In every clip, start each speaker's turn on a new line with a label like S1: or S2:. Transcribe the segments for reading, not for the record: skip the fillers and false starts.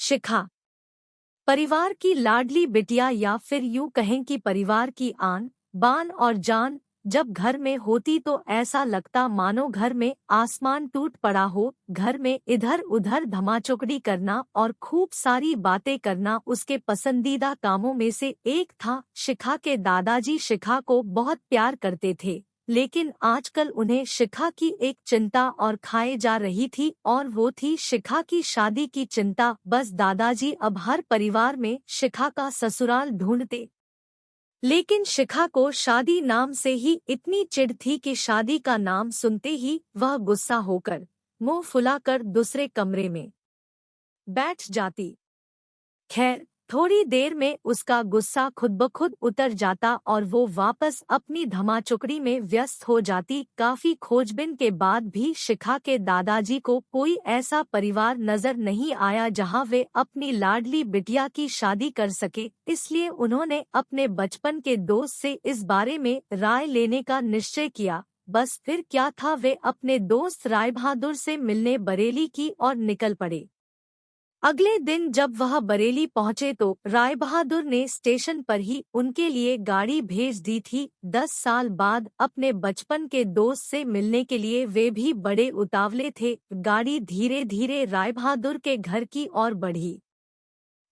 S1: शिखा परिवार की लाडली बिटिया या फिर यूं कहें कि परिवार की आन बान और जान जब घर में होती तो ऐसा लगता मानो घर में आसमान टूट पड़ा हो। घर में इधर उधर धमाचौकड़ी करना और खूब सारी बातें करना उसके पसंदीदा कामों में से एक था। शिखा के दादाजी शिखा को बहुत प्यार करते थे, लेकिन आजकल उन्हें शिखा की एक चिंता और खाए जा रही थी, और वो थी शिखा की शादी की चिंता। बस दादाजी अब हर परिवार में शिखा का ससुराल ढूंढते, लेकिन शिखा को शादी नाम से ही इतनी चिढ़ थी कि शादी का नाम सुनते ही वह गुस्सा होकर मुंह फुलाकर दूसरे कमरे में बैठ जाती। खैर, थोड़ी देर में उसका गुस्सा खुद ब खुद उतर जाता और वो वापस अपनी धमाचुकड़ी में व्यस्त हो जाती। काफी खोजबीन के बाद भी शिखा के दादाजी को कोई ऐसा परिवार नजर नहीं आया जहां वे अपनी लाडली बिटिया की शादी कर सके। इसलिए उन्होंने अपने बचपन के दोस्त से इस बारे में राय लेने का निश्चय किया। बस फिर क्या था, वे अपने दोस्त राय बहादुर से मिलने बरेली की ओर निकल पड़े। अगले दिन जब वह बरेली पहुंचे तो राय बहादुर ने स्टेशन पर ही उनके लिए गाड़ी भेज दी थी। 10 साल बाद अपने बचपन के दोस्त से मिलने के लिए वे भी बड़े उतावले थे। गाड़ी धीरे धीरे राय बहादुर के घर की ओर बढ़ी।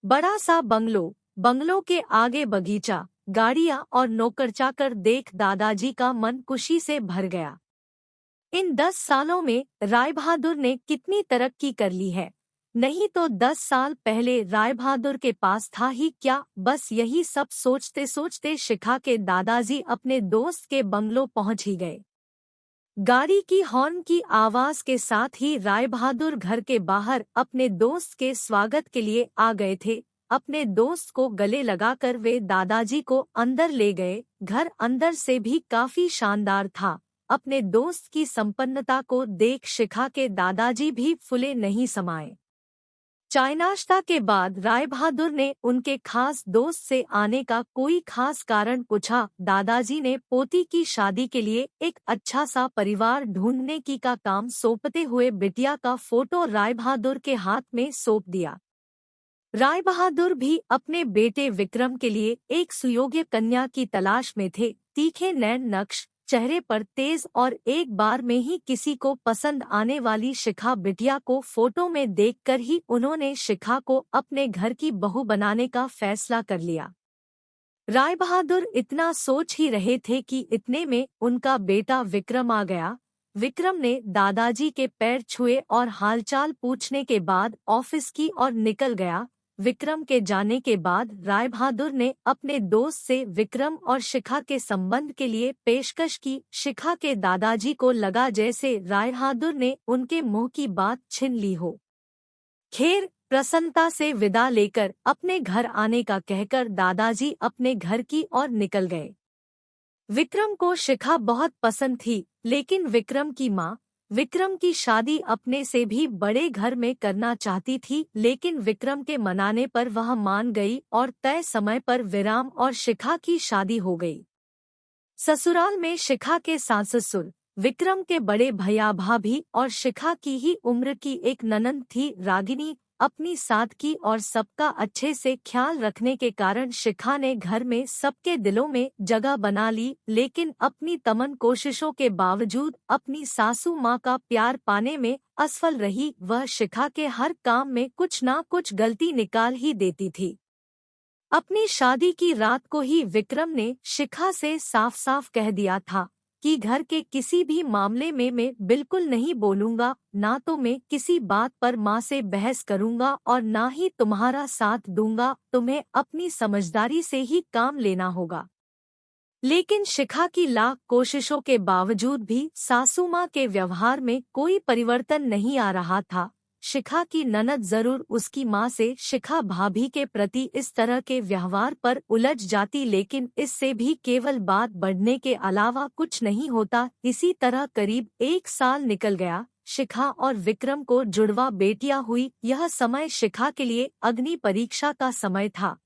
S1: बड़ा सा बंगलो, बंगलों के आगे बगीचा, गाड़ियां और नौकर चाकर देख दादाजी का मन खुशी से भर गया। इन 10 सालों में राय बहादुर ने कितनी तरक्की कर ली है। नहीं तो 10 साल पहले राय बहादुर के पास था ही क्या। बस यही सब सोचते सोचते शिखा के दादाजी अपने दोस्त के बंगलो पहुंच ही गए। गाड़ी की हॉर्न की आवाज के साथ ही राय बहादुर घर के बाहर अपने दोस्त के स्वागत के लिए आ गए थे। अपने दोस्त को गले लगाकर वे दादाजी को अंदर ले गए। घर अंदर से भी काफी शानदार था। अपने दोस्त की संपन्नता को देख शिखा के दादाजी भी फुले नहीं समाये। चाय नाश्ता के बाद राय बहादुर ने उनके खास दोस्त से आने का कोई खास कारण पूछा। दादाजी ने पोती की शादी के लिए एक अच्छा सा परिवार ढूंढने की का काम सौंपते हुए बिटिया का फोटो राय बहादुर के हाथ में सौंप दिया। राय बहादुर भी अपने बेटे विक्रम के लिए एक सुयोग्य कन्या की तलाश में थे। तीखे नैन नक्श, चेहरे पर तेज और एक बार में ही किसी को पसंद आने वाली शिखा बिटिया को फोटो में देखकर ही उन्होंने शिखा को अपने घर की बहू बनाने का फैसला कर लिया। राय बहादुर इतना सोच ही रहे थे कि इतने में उनका बेटा विक्रम आ गया। विक्रम ने दादाजी के पैर छुए और हालचाल पूछने के बाद ऑफिस की ओर निकल गया। विक्रम के जाने के बाद राय बहादुर ने अपने दोस्त से विक्रम और शिखा के संबंध के लिए पेशकश की। शिखा के दादाजी को लगा जैसे राय बहादुर ने उनके मुंह की बात छीन ली हो। खैर, प्रसन्नता से विदा लेकर अपने घर आने का कहकर दादाजी अपने घर की ओर निकल गए। विक्रम को शिखा बहुत पसंद थी, लेकिन विक्रम की माँ विक्रम की शादी अपने से भी बड़े घर में करना चाहती थी। लेकिन विक्रम के मनाने पर वह मान गई और तय समय पर विराम और शिखा की शादी हो गई। ससुराल में शिखा के सास ससुर, विक्रम के बड़े भैया भाभी और शिखा की ही उम्र की एक ननंद थी रागिनी। अपनी सादगी और सबका अच्छे से ख्याल रखने के कारण शिखा ने घर में सबके दिलों में जगह बना ली। लेकिन अपनी तमन कोशिशों के बावजूद अपनी सासू माँ का प्यार पाने में असफल रही। वह शिखा के हर काम में कुछ ना कुछ गलती निकाल ही देती थी। अपनी शादी की रात को ही विक्रम ने शिखा से साफ साफ कह दिया था कि घर के किसी भी मामले में मैं बिल्कुल नहीं बोलूंगा, ना तो मैं किसी बात पर माँ से बहस करूंगा और ना ही तुम्हारा साथ दूंगा। तुम्हें अपनी समझदारी से ही काम लेना होगा। लेकिन शिखा की लाख कोशिशों के बावजूद भी सासू माँ के व्यवहार में कोई परिवर्तन नहीं आ रहा था। शिखा की ननद जरूर उसकी माँ से शिखा भाभी के प्रति इस तरह के व्यवहार पर उलझ जाती, लेकिन इससे भी केवल बात बढ़ने के अलावा कुछ नहीं होता। इसी तरह करीब 1 साल निकल गया। शिखा और विक्रम को जुड़वा बेटियां हुई। यह समय शिखा के लिए अग्नि परीक्षा का समय था।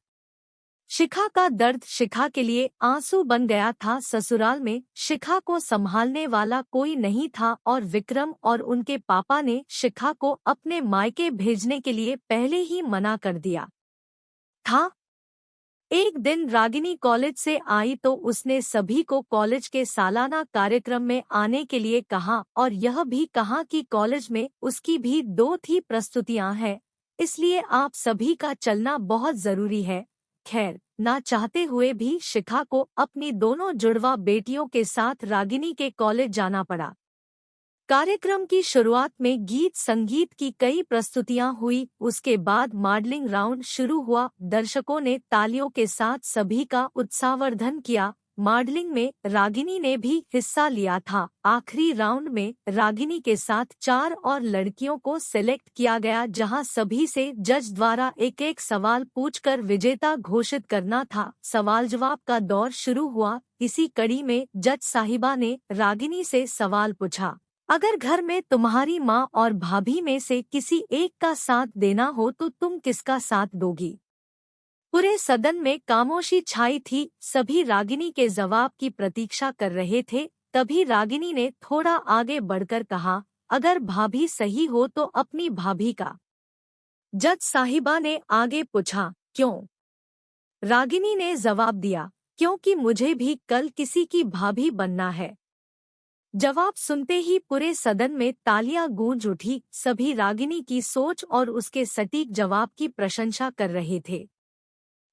S1: शिखा का दर्द शिखा के लिए आंसू बन गया था। ससुराल में शिखा को संभालने वाला कोई नहीं था और विक्रम और उनके पापा ने शिखा को अपने मायके भेजने के लिए पहले ही मना कर दिया था। एक दिन रागिनी कॉलेज से आई तो उसने सभी को कॉलेज के सालाना कार्यक्रम में आने के लिए कहा और यह भी कहा कि कॉलेज में उसकी भी 2 प्रस्तुतियां हैं, इसलिए आप सभी का चलना बहुत जरूरी है। खैर, ना चाहते हुए भी शिखा को अपनी दोनों जुड़वा बेटियों के साथ रागिनी के कॉलेज जाना पड़ा। कार्यक्रम की शुरुआत में गीत संगीत की कई प्रस्तुतियां हुई। उसके बाद मॉडलिंग राउंड शुरू हुआ। दर्शकों ने तालियों के साथ सभी का उत्साहवर्धन किया। मॉडलिंग में रागिनी ने भी हिस्सा लिया था। आखिरी राउंड में रागिनी के साथ 4 और लड़कियों को सिलेक्ट किया गया, जहां सभी से जज द्वारा एक एक सवाल पूछकर विजेता घोषित करना था। सवाल जवाब का दौर शुरू हुआ। इसी कड़ी में जज साहिबा ने रागिनी से सवाल पूछा, अगर घर में तुम्हारी माँ और भाभी में से किसी एक का साथ देना हो तो तुम किसका साथ दोगी? पूरे सदन में खामोशी छाई थी। सभी रागिनी के जवाब की प्रतीक्षा कर रहे थे। तभी रागिनी ने थोड़ा आगे बढ़कर कहा, अगर भाभी सही हो तो अपनी भाभी का। जज साहिबा ने आगे पूछा, क्यों? रागिनी ने जवाब दिया, क्योंकि मुझे भी कल किसी की भाभी बनना है। जवाब सुनते ही पूरे सदन में तालियां गूंज उठी। सभी रागिनी की सोच और उसके सटीक जवाब की प्रशंसा कर रहे थे।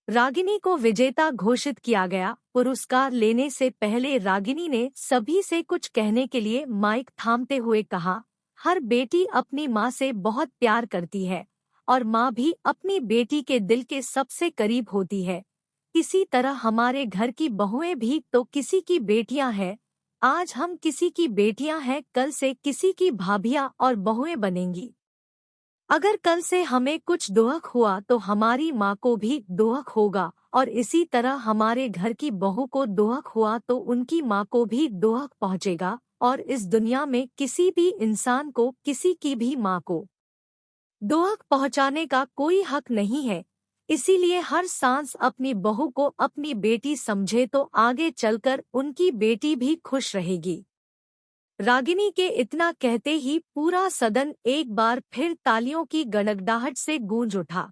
S1: रागिनी को विजेता घोषित किया गया। पुरस्कार लेने से पहले रागिनी ने सभी से कुछ कहने के लिए माइक थामते हुए कहा, हर बेटी अपनी माँ से बहुत प्यार करती है और माँ भी अपनी बेटी के दिल के सबसे करीब होती है। इसी तरह हमारे घर की बहुएं भी तो किसी की बेटियां हैं। आज हम किसी की बेटियां हैं, कल से किसी की भाभियां और बहुएं बनेंगी। अगर कल से हमें कुछ दुख हुआ तो हमारी माँ को भी दुख होगा और इसी तरह हमारे घर की बहू को दुख हुआ तो उनकी माँ को भी दुख पहुँचेगा और इस दुनिया में किसी भी इंसान को किसी की भी माँ को दुख पहुँचाने का कोई हक नहीं है। इसीलिए हर सांस अपनी बहू को अपनी बेटी समझे तो आगे चलकर उनकी बेटी भी खुश रहेगी। रागिनी के इतना कहते ही पूरा सदन एक बार फिर तालियों की गड़गड़ाहट से गूंज उठा।